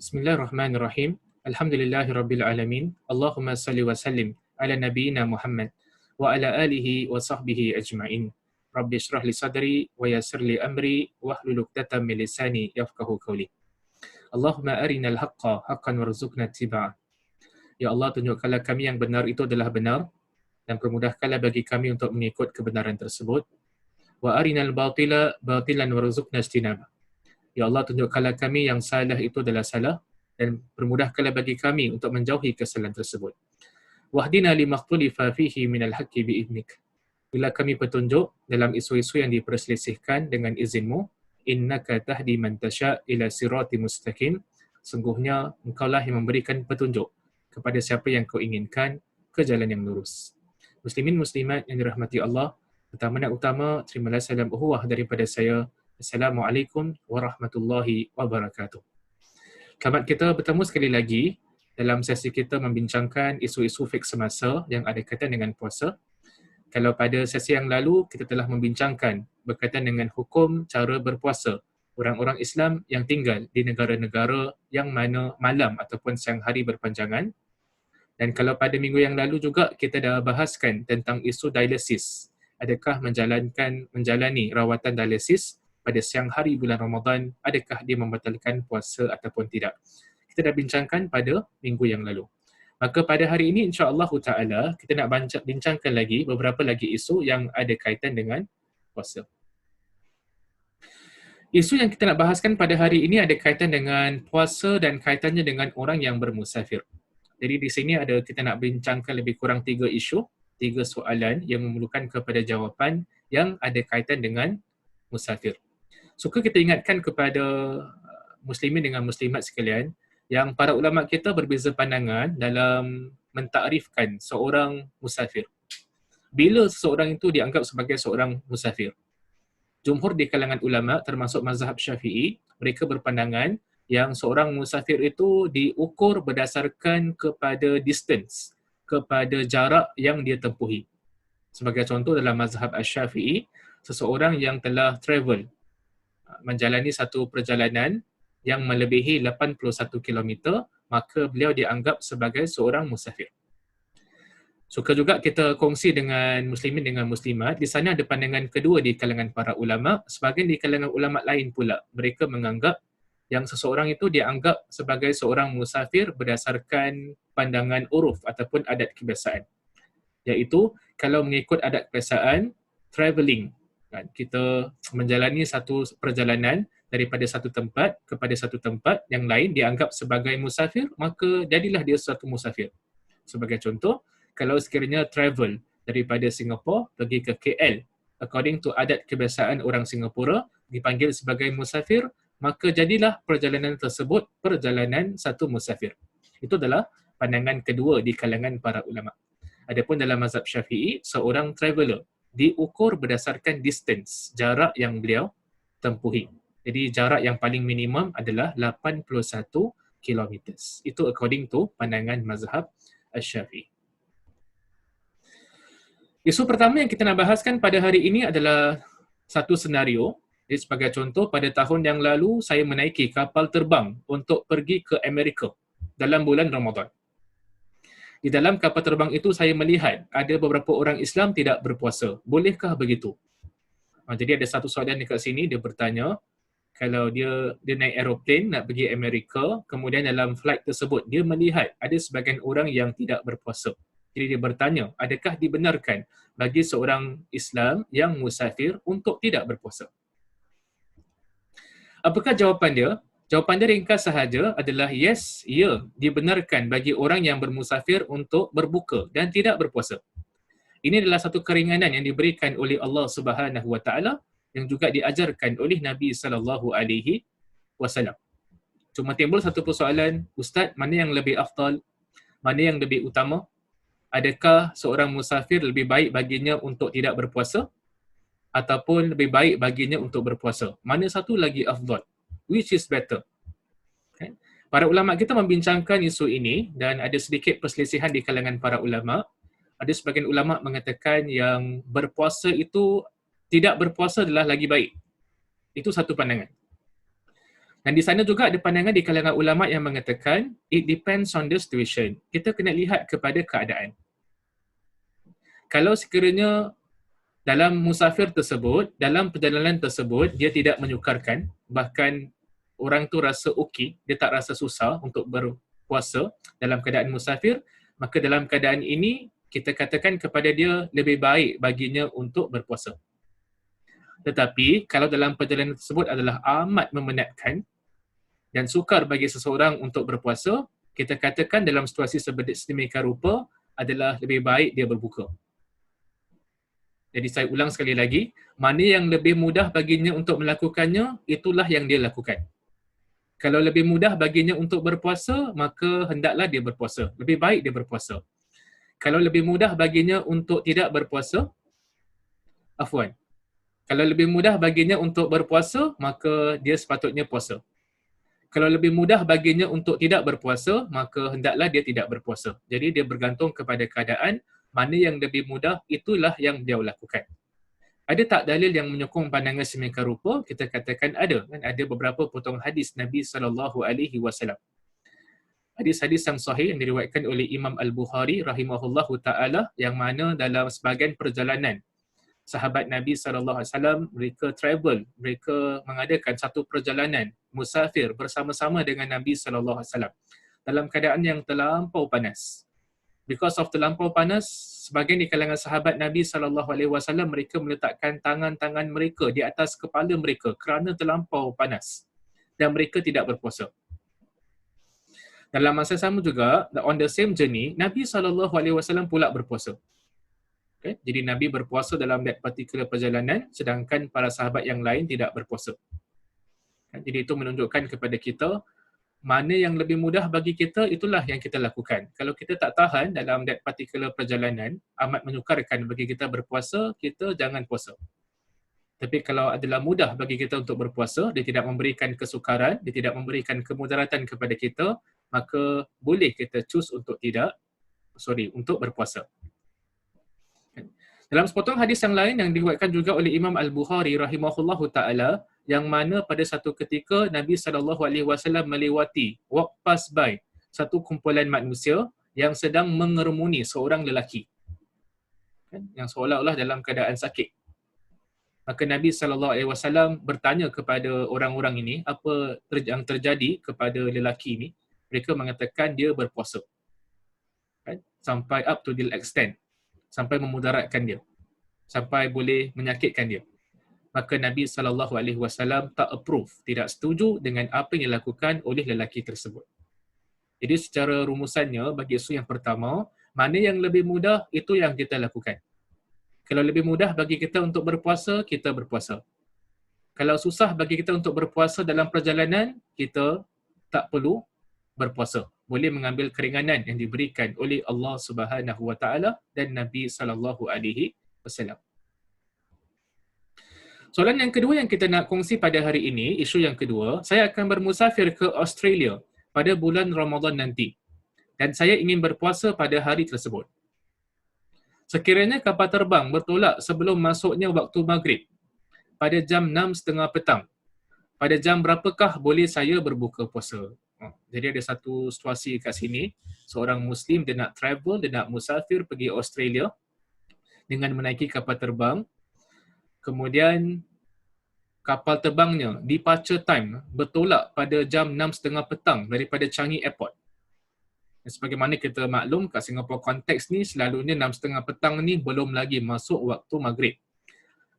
Bismillahirrahmanirrahim. Alhamdulillahirabbil alamin. Allahumma salli wa sallim ala nabiyyina Muhammad wa ala alihi wa sahbihi ajma'in. Rabbi shrah li sadri wa yassir li amri wahlul 'uqdatam min lisani yafqahu qawli. Allahumma arinal haqqa haqqan warzuqna ittiba'ah. Ya Allah, tunjukkanlah kami yang benar itu adalah benar dan permudahkanlah bagi kami untuk mengikut kebenaran tersebut. Wa arinal batila batilan warzuqna ijtinabah. Ya Allah, tunjukkanlah kami yang salah itu adalah salah dan permudahkanlah bagi kami untuk menjauhi kesalahan tersebut. Wahdina limakhtulifa fihi minal haqqi bi'idnik. Bila kami petunjuk dalam isu-isu yang diperselisihkan dengan izinmu, innaka tahdi man tasha' ila sirati mustaqim. Sungguhnya engkaulah yang memberikan petunjuk kepada siapa yang kau inginkan ke jalan yang lurus. Muslimin muslimat yang dirahmati Allah, pertama dan utama, terimalah salam uhuwah daripada saya. Assalamualaikum warahmatullahi wabarakatuh. Selamat kita bertemu sekali lagi dalam sesi kita membincangkan isu-isu fiqh semasa yang ada kaitan dengan puasa. Kalau pada sesi yang lalu kita telah membincangkan berkaitan dengan hukum cara berpuasa orang-orang Islam yang tinggal di negara-negara yang mana malam ataupun siang hari berpanjangan. Dan kalau pada minggu yang lalu juga kita dah bahaskan tentang isu dialisis. Adakah menjalani rawatan dialisis pada siang hari bulan Ramadan, adakah dia membatalkan puasa ataupun tidak? Kita dah bincangkan pada minggu yang lalu. Maka pada hari ini insya-Allah taala kita nak bincangkan lagi beberapa lagi isu yang ada kaitan dengan puasa. Isu yang kita nak bahaskan pada hari ini ada kaitan dengan puasa dan kaitannya dengan orang yang bermusafir. Jadi di sini kita nak bincangkan lebih kurang 3 isu, 3 soalan yang memerlukan kepada jawapan yang ada kaitan dengan musafir. Suka kita ingatkan kepada muslimin dengan muslimat sekalian yang para ulama kita berbeza pandangan dalam mentakrifkan seorang musafir. Bila seseorang itu dianggap sebagai seorang musafir? Jumhur di kalangan ulama termasuk mazhab Syafi'i, mereka berpandangan yang seorang musafir itu diukur berdasarkan kepada distance, kepada jarak yang dia tempuhi. Sebagai contoh dalam mazhab Asy-Syafi'i, seseorang yang telah travel menjalani satu perjalanan yang melebihi 81 km, maka beliau dianggap sebagai seorang musafir. Suka juga kita kongsi dengan muslimin dengan muslimat, di sana ada pandangan kedua di kalangan para ulama, sebahagian di kalangan ulama lain pula. Mereka menganggap yang seseorang itu dianggap sebagai seorang musafir berdasarkan pandangan uruf ataupun adat kebiasaan. Iaitu kalau mengikut adat kebiasaan, travelling, kita menjalani satu perjalanan daripada satu tempat kepada satu tempat yang lain dianggap sebagai musafir, maka jadilah dia satu musafir. Sebagai contoh, kalau sekiranya travel daripada Singapura pergi ke KL, according to adat kebiasaan orang Singapura, dipanggil sebagai musafir, maka jadilah perjalanan tersebut perjalanan satu musafir. Itu adalah pandangan kedua di kalangan para ulama. Adapun dalam mazhab Syafi'i, seorang traveller diukur berdasarkan distance, jarak yang beliau tempuhi. Jadi jarak yang paling minimum adalah 81 km. Itu according to pandangan mazhab Asy-Syafi'i. Isu pertama yang kita nak bahaskan pada hari ini adalah satu senario. Jadi sebagai contoh, pada tahun yang lalu saya menaiki kapal terbang untuk pergi ke Amerika dalam bulan Ramadan. Di dalam kapal terbang itu saya melihat ada beberapa orang Islam tidak berpuasa. Bolehkah begitu? Jadi ada satu soalan dekat sini, dia bertanya, kalau dia naik aeroplan nak pergi Amerika, kemudian dalam flight tersebut dia melihat ada sebahagian orang yang tidak berpuasa. Jadi dia bertanya, adakah dibenarkan bagi seorang Islam yang musafir untuk tidak berpuasa? Apakah jawapan dia? Jawapan dia ringkas sahaja adalah yes, ya, dibenarkan bagi orang yang bermusafir untuk berbuka dan tidak berpuasa. Ini adalah satu keringanan yang diberikan oleh Allah Subhanahu Wa Taala yang juga diajarkan oleh Nabi sallallahu alaihi wasallam. Cuma timbul satu persoalan, Ustaz, mana yang lebih afdal? Mana yang lebih utama? Adakah seorang musafir lebih baik baginya untuk tidak berpuasa ataupun lebih baik baginya untuk berpuasa? Mana satu lagi afdal? Which is better? Para ulama kita membincangkan isu ini dan ada sedikit perselisihan di kalangan para ulama. Ada sebagian ulama mengatakan yang berpuasa itu tidak berpuasa adalah lagi baik. Itu satu pandangan. Dan di sana juga ada pandangan di kalangan ulama yang mengatakan it depends on the situation. Kita kena lihat kepada keadaan. Kalau sekiranya dalam musafir tersebut, dalam perjalanan tersebut, dia tidak menyukarkan, bahkan orang tu rasa okey, dia tak rasa susah untuk berpuasa dalam keadaan musafir, maka dalam keadaan ini, kita katakan kepada dia lebih baik baginya untuk berpuasa. Tetapi, kalau dalam perjalanan tersebut adalah amat memenatkan dan sukar bagi seseorang untuk berpuasa, kita katakan dalam situasi sedemikian rupa adalah lebih baik dia berbuka. Jadi saya ulang sekali lagi, mana yang lebih mudah baginya untuk melakukannya, itulah yang dia lakukan. Kalau lebih mudah baginya untuk berpuasa, maka hendaklah dia berpuasa. Lebih baik dia berpuasa. Kalau lebih mudah baginya untuk tidak berpuasa, afwan. Kalau lebih mudah baginya untuk berpuasa, maka dia sepatutnya puasa. Kalau lebih mudah baginya untuk tidak berpuasa, maka hendaklah dia tidak berpuasa. Jadi dia bergantung kepada keadaan, mana yang lebih mudah, itulah yang dia lakukan. Ada tak dalil yang menyokong pandangan sedemikian rupa? Kita katakan ada. Kan? Ada beberapa potong hadis Nabi SAW. Hadis-hadis yang sahih yang diriwayatkan oleh Imam Al-Bukhari rahimahullahu ta'ala, yang mana dalam sebahagian perjalanan sahabat Nabi SAW, mereka travel, mereka mengadakan satu perjalanan musafir bersama-sama dengan Nabi SAW dalam keadaan yang terlampau panas. Because of terlampau panas, sebahagian di kalangan sahabat Nabi SAW, mereka meletakkan tangan-tangan mereka di atas kepala mereka kerana terlampau panas. Dan mereka tidak berpuasa. Dalam masa sama juga, on the same journey, Nabi SAW pula berpuasa. Okay? Jadi Nabi berpuasa dalam that particular perjalanan, sedangkan para sahabat yang lain tidak berpuasa. Jadi itu menunjukkan kepada kita, mana yang lebih mudah bagi kita, itulah yang kita lakukan. Kalau kita tak tahan dalam that particular perjalanan, amat menyukarkan bagi kita berpuasa, kita jangan puasa. Tapi kalau adalah mudah bagi kita untuk berpuasa, dia tidak memberikan kesukaran, dia tidak memberikan kemudaratan kepada kita, maka boleh kita choose untuk untuk berpuasa. Dalam sepotong hadis yang lain yang diriwayatkan juga oleh Imam Al-Bukhari rahimahullahu ta'ala, yang mana pada satu ketika Nabi SAW melewati, walk pass by, satu kumpulan manusia yang sedang mengerumuni seorang lelaki. Yang seolah-olah dalam keadaan sakit. Maka Nabi SAW bertanya kepada orang-orang ini, apa yang terjadi kepada lelaki ini. Mereka mengatakan dia berpuasa. Sampai up to the extent. Sampai memudaratkan dia. Sampai boleh menyakitkan dia. Maka Nabi SAW tak approve, tidak setuju dengan apa yang dilakukan oleh lelaki tersebut. Jadi secara rumusannya, bagi isu yang pertama, mana yang lebih mudah, itu yang kita lakukan. Kalau lebih mudah bagi kita untuk berpuasa, kita berpuasa. Kalau susah bagi kita untuk berpuasa dalam perjalanan, kita tak perlu berpuasa. Boleh mengambil keringanan yang diberikan oleh Allah Subhanahu Wa Taala dan Nabi Sallallahu Alaihi Wasallam. Soalan yang kedua yang kita nak kongsi pada hari ini, isu yang kedua, saya akan bermusafir ke Australia pada bulan Ramadan nanti. Dan saya ingin berpuasa pada hari tersebut. Sekiranya kapal terbang bertolak sebelum masuknya waktu maghrib, pada jam 6.30 petang, pada jam berapakah boleh saya berbuka puasa? Jadi ada satu situasi kat sini, seorang Muslim dia nak travel, dia nak musafir pergi Australia dengan menaiki kapal terbang. Kemudian kapal terbangnya departure time bertolak pada jam 6.30 petang daripada Changi Airport. Sebagaimana kita maklum kat Singapore konteks ni, selalunya 6.30 petang ni belum lagi masuk waktu maghrib.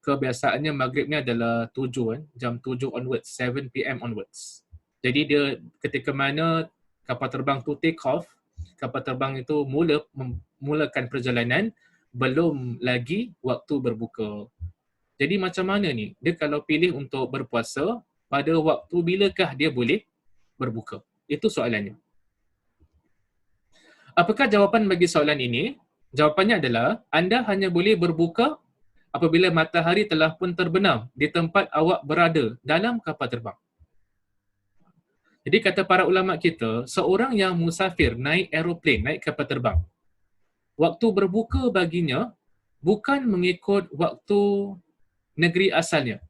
Kebiasaannya maghrib ni adalah 7, jam 7 onwards, 7 PM onwards. Jadi dia ketika mana kapal terbang tu take off, kapal terbang itu mulakan perjalanan, belum lagi waktu berbuka. Jadi macam mana ni? Dia kalau pilih untuk berpuasa, pada waktu bilakah dia boleh berbuka? Itu soalannya. Apakah jawapan bagi soalan ini? Jawapannya adalah, anda hanya boleh berbuka apabila matahari telah pun terbenam di tempat awak berada dalam kapal terbang. Jadi kata para ulama kita, seorang yang musafir naik aeroplan, naik kapal terbang, waktu berbuka baginya bukan mengikut waktu negeri asalnya.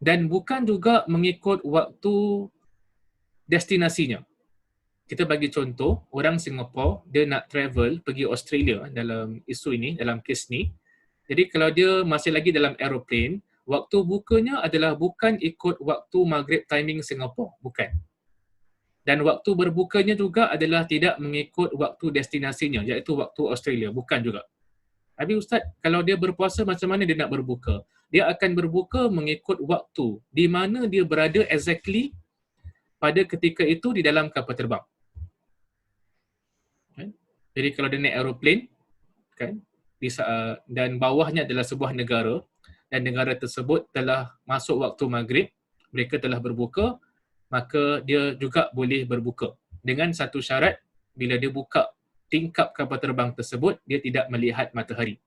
dan bukan juga mengikut waktu destinasinya. Kita bagi contoh, orang Singapore, dia nak travel pergi Australia dalam isu ini, dalam kes ni. Jadi kalau dia masih lagi dalam aeroplane, waktu bukanya adalah bukan ikut waktu maghrib timing Singapore, bukan. Dan waktu berbukanya juga adalah tidak mengikut waktu destinasinya, iaitu waktu Australia, bukan juga. Habis Ustaz, kalau dia berpuasa macam mana dia nak berbuka? Dia akan berbuka mengikut waktu di mana dia berada exactly pada ketika itu di dalam kapal terbang. Kan? Jadi kalau dia naik aeroplane, kan, dan bawahnya adalah sebuah negara, dan negara tersebut telah masuk waktu maghrib, mereka telah berbuka, maka dia juga boleh berbuka. Dengan satu syarat, bila dia buka tingkap kapal terbang tersebut, dia tidak melihat matahari.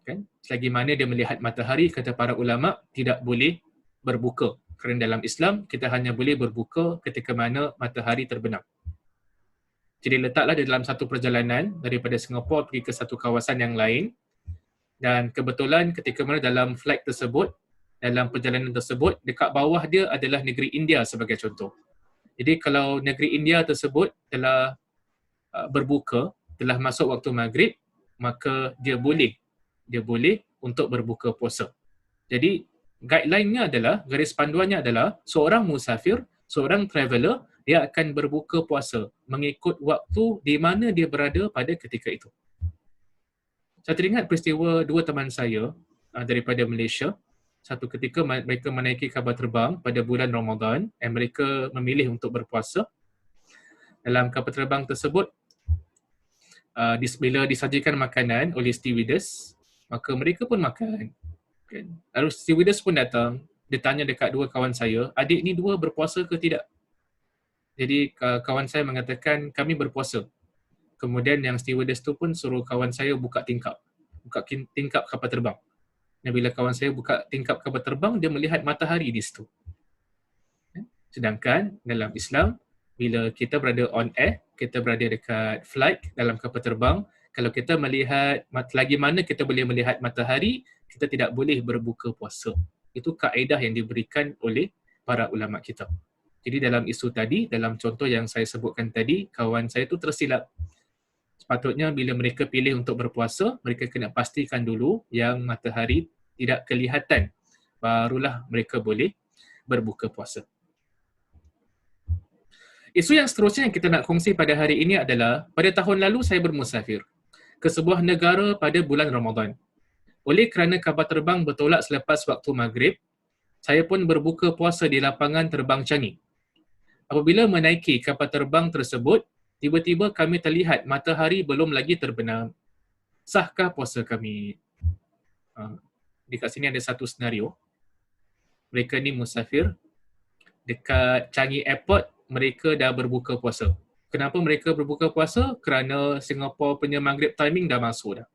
Kan? Selagi mana dia melihat matahari, kata para ulama, tidak boleh berbuka. Kerana dalam Islam, kita hanya boleh berbuka ketika mana matahari terbenam. Jadi letaklah dia dalam satu perjalanan daripada Singapura pergi ke satu kawasan yang lain, dan kebetulan ketika mana dalam flight tersebut, dalam perjalanan tersebut, dekat bawah dia adalah negeri India sebagai contoh. Jadi kalau negeri India tersebut telah berbuka, telah masuk waktu maghrib, maka dia boleh untuk berbuka puasa. Jadi guideline-nya adalah, garis panduannya adalah seorang musafir, seorang traveller, dia akan berbuka puasa mengikut waktu di mana dia berada pada ketika itu. Saya teringat peristiwa dua teman saya daripada Malaysia. Satu ketika mereka menaiki kapal terbang pada bulan Ramadan dan mereka memilih untuk berpuasa. Dalam kapal terbang tersebut, bila disajikan makanan oleh stewardess, maka mereka pun makan. Lalu stewardess pun datang, dia tanya dekat dua kawan saya, adik ni dua berpuasa ke tidak? Jadi kawan saya mengatakan, kami berpuasa. Kemudian yang stewardess tu pun suruh kawan saya buka tingkap kapal terbang. Dan bila kawan saya buka tingkap kapal terbang, dia melihat matahari di situ. Sedangkan dalam Islam, bila kita berada on air, kita berada dekat flight dalam kapal terbang, kalau kita melihat, lagi mana kita boleh melihat matahari, kita tidak boleh berbuka puasa. Itu kaedah yang diberikan oleh para ulama kita. Jadi dalam isu tadi, dalam contoh yang saya sebutkan tadi, kawan saya tu tersilap. Sepatutnya bila mereka pilih untuk berpuasa, mereka kena pastikan dulu yang matahari tidak kelihatan. Barulah mereka boleh berbuka puasa. Isu yang seterusnya yang kita nak kongsi pada hari ini adalah, pada tahun lalu saya bermusafir ke sebuah negara pada bulan Ramadan. Oleh kerana kapal terbang bertolak selepas waktu maghrib, saya pun berbuka puasa di lapangan terbang Changi. Apabila menaiki kapal terbang tersebut, tiba-tiba kami terlihat matahari belum lagi terbenam. Sahkah puasa kami? Dekat sini ada satu senario. Mereka ni musafir. Dekat Changi Airport, mereka dah berbuka puasa. Kenapa mereka berbuka puasa? Kerana Singapore punya maghrib timing dah masuk dah.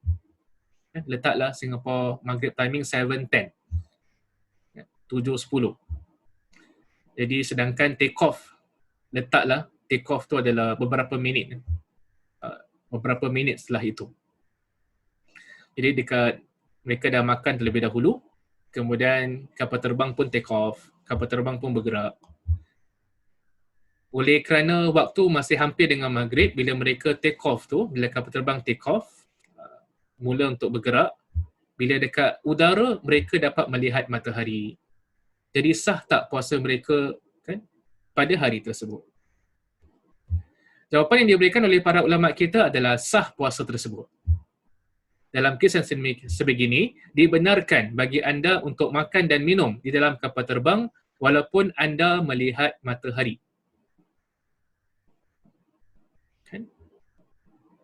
Letaklah Singapore maghrib timing 7:10. 7:10. Jadi sedangkan take off, letaklah take off tu adalah beberapa minit setelah itu. Jadi mereka dah makan terlebih dahulu, kemudian kapal terbang pun take off, kapal terbang pun bergerak. Oleh kerana waktu masih hampir dengan maghrib, bila mereka take off tu, bila kapal terbang take off, mula untuk bergerak, bila dekat udara, mereka dapat melihat matahari. Jadi sah tak puasa mereka kan pada hari tersebut? Jawapan yang diberikan oleh para ulama kita adalah sah puasa tersebut. Dalam kes yang sebegini, dibenarkan bagi anda untuk makan dan minum di dalam kapal terbang walaupun anda melihat matahari. Kan?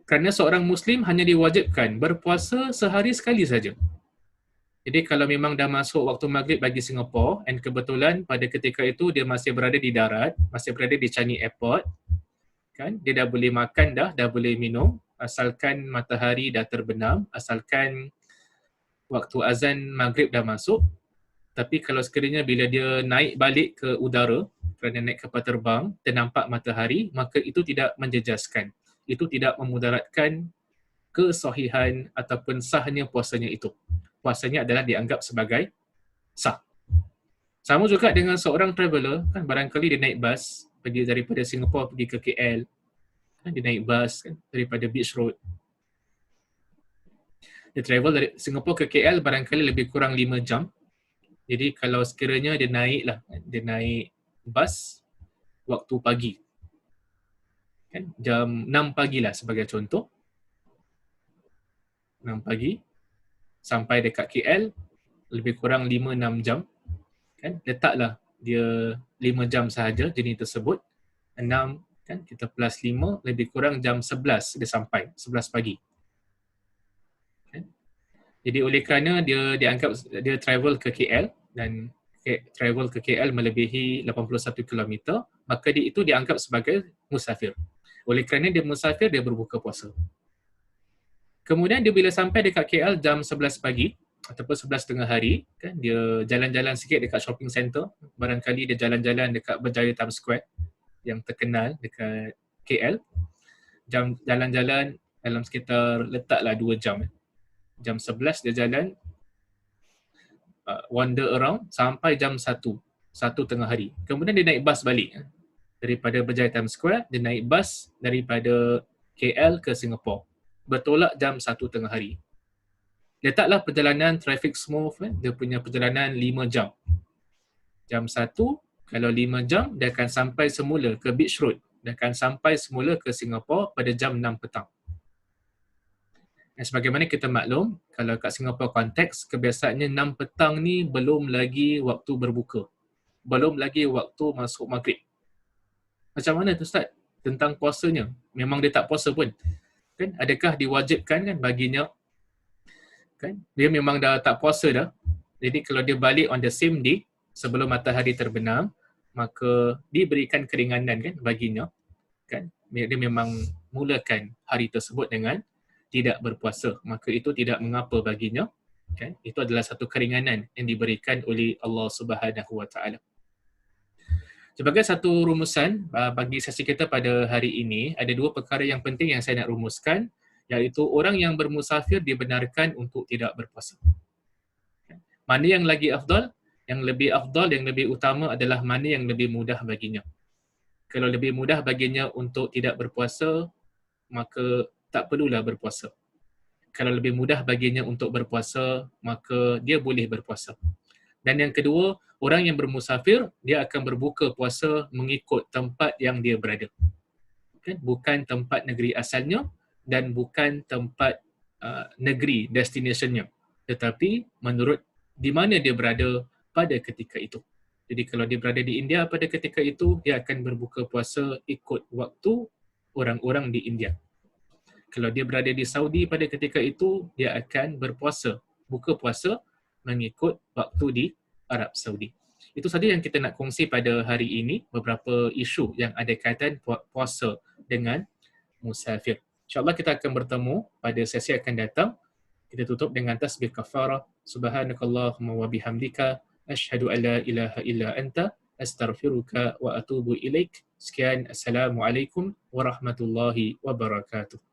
Kerana seorang Muslim hanya diwajibkan berpuasa sehari sekali saja. Jadi kalau memang dah masuk waktu maghrib bagi Singapore dan kebetulan pada ketika itu dia masih berada di darat, masih berada di Changi Airport, kan, dia dah boleh makan dah boleh minum, asalkan matahari dah terbenam, asalkan waktu azan maghrib dah masuk. Tapi kalau sekiranya bila dia naik balik ke udara kerana naik kapal terbang dan nampak matahari, maka itu tidak menjejaskan. Itu tidak memudaratkan kesahihan ataupun sahnya puasanya itu. Puasanya adalah dianggap sebagai sah. Sama juga dengan seorang traveller, kan barangkali dia naik bas pergi daripada Singapura pergi ke KL, kan dia naik bas kan daripada Beach Road. Dia travel dari Singapura ke KL barangkali lebih kurang 5 jam. Jadi kalau sekiranya dia naik bas waktu pagi, kan jam 6 pagi lah sebagai contoh, 6 pagi sampai dekat KL lebih kurang 5-6 jam, kan letaklah dia 5 jam sahaja jenis tersebut, 6 kan kita plus 5 lebih kurang jam 11 dia sampai, 11 pagi. Kan? Jadi oleh kerana dia dianggap dia travel ke KL dan travel ke KL melebihi 81 km, maka itu dianggap sebagai musafir. Oleh kerana dia musafir, dia berbuka puasa. Kemudian dia bila sampai dekat KL jam 11 pagi ataupun 11 tengah hari, kan dia jalan-jalan sikit dekat shopping center, barangkali dia jalan-jalan dekat Berjaya Times Square yang terkenal dekat KL. Jalan-jalan dalam sekitar letaklah 2 jam. Jam 11 dia jalan wander around sampai jam 1 tengah hari. Kemudian dia naik bas balik daripada Berjaya Times Square, dia naik bas daripada KL ke Singapura. Bertolak jam 1 tengah hari. Letaklah perjalanan traffic smooth, dia punya perjalanan 5 jam. Jam 1, kalau 5 jam, dia akan sampai semula ke Beach Road. Dia akan sampai semula ke Singapura pada jam 6 petang. Dan sebagaimana kita maklum, kalau kat Singapura konteks, kebiasaannya 6 petang ni belum lagi waktu berbuka. Belum lagi waktu masuk maghrib. Macam mana tu Ustaz? Tentang puasanya. Memang dia tak puasa pun. Kan? Adakah diwajibkan kan baginya? Kan? Dia memang dah tak puasa dah. Jadi kalau dia balik on the same day, sebelum matahari terbenam, maka diberikan keringanan kan baginya. Kan? Dia memang mulakan hari tersebut dengan tidak berpuasa. Maka itu tidak mengapa baginya. Kan? Itu adalah satu keringanan yang diberikan oleh Allah Subhanahu Wa Taala. Sebagai satu rumusan bagi sesi kita pada hari ini, ada 2 perkara yang penting yang saya nak rumuskan, iaitu orang yang bermusafir dibenarkan untuk tidak berpuasa. Mana yang lagi afdal? Yang lebih afdal, yang lebih utama adalah mana yang lebih mudah baginya. Kalau lebih mudah baginya untuk tidak berpuasa, maka tak perlulah berpuasa. Kalau lebih mudah baginya untuk berpuasa, maka dia boleh berpuasa. Dan yang kedua, orang yang bermusafir, dia akan berbuka puasa mengikut tempat yang dia berada. Kan? Bukan tempat negeri asalnya dan bukan tempat negeri destinationnya. Tetapi menurut di mana dia berada pada ketika itu. Jadi kalau dia berada di India pada ketika itu, dia akan berbuka puasa ikut waktu orang-orang di India. Kalau dia berada di Saudi pada ketika itu, dia akan buka puasa mengikut waktu di Arab Saudi. Itu saja yang kita nak kongsi pada hari ini, beberapa isu yang ada kaitan puasa dengan musafir. InsyaAllah kita akan bertemu pada sesi akan datang. Kita tutup dengan tasbih kafarah. Subhanakallahumma wa bihamdika asyhadu an la ilaha illa anta astaghfiruka wa atubu ilaik. Sekian, assalamualaikum warahmatullahi wabarakatuh.